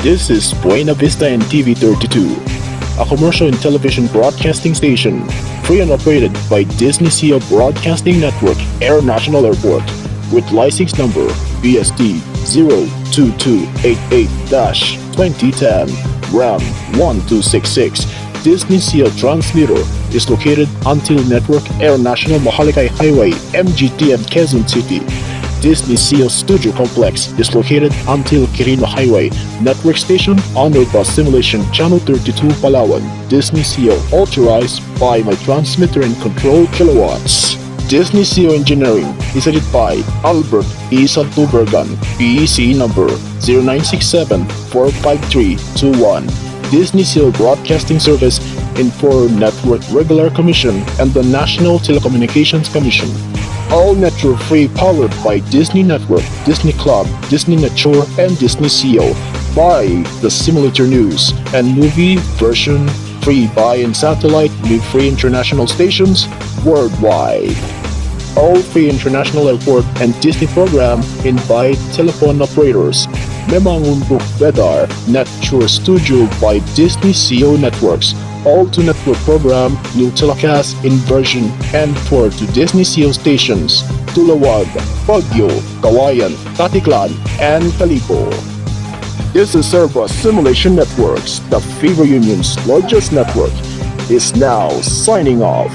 This is Buena Vista and TV 32, a commercial and television broadcasting station, free and operated by Disney Sea Broadcasting Network Air National Airport, with license number BST 02288-2010 RAM 1266. Disney Sea transmitter is located until Network Air National Mahalikay Highway, MGTM, Quezon City. Disney Sea Studio Complex is located until Quirino Highway. Network station on Airbus Simulation Channel 32 Palawan. Disney Sea authorized by my transmitter and control kilowatts. Disney Sea Engineering is headed by Albert E. Santubergan, PEC number 0967-45321. Disney Sea Broadcasting Service Info Network Regular Commission and the National Telecommunications Commission. All network free, powered by Disney Network, Disney Club, Disney Nature, and Disney CEO. Buy the simulator news and movie version free buy in satellite with free international stations worldwide. All free international airport and Disney program invite telephone operators. Memang untuk Bedar Nature Studio by Disney CEO Networks. All to network program will telecast in version N4 to Disney CEO stations Tulawag, Baguio, Kawayan, Tatiklan, and Calibo. This is Airbus Simulation Networks, the Fever Union's largest network, is now signing off.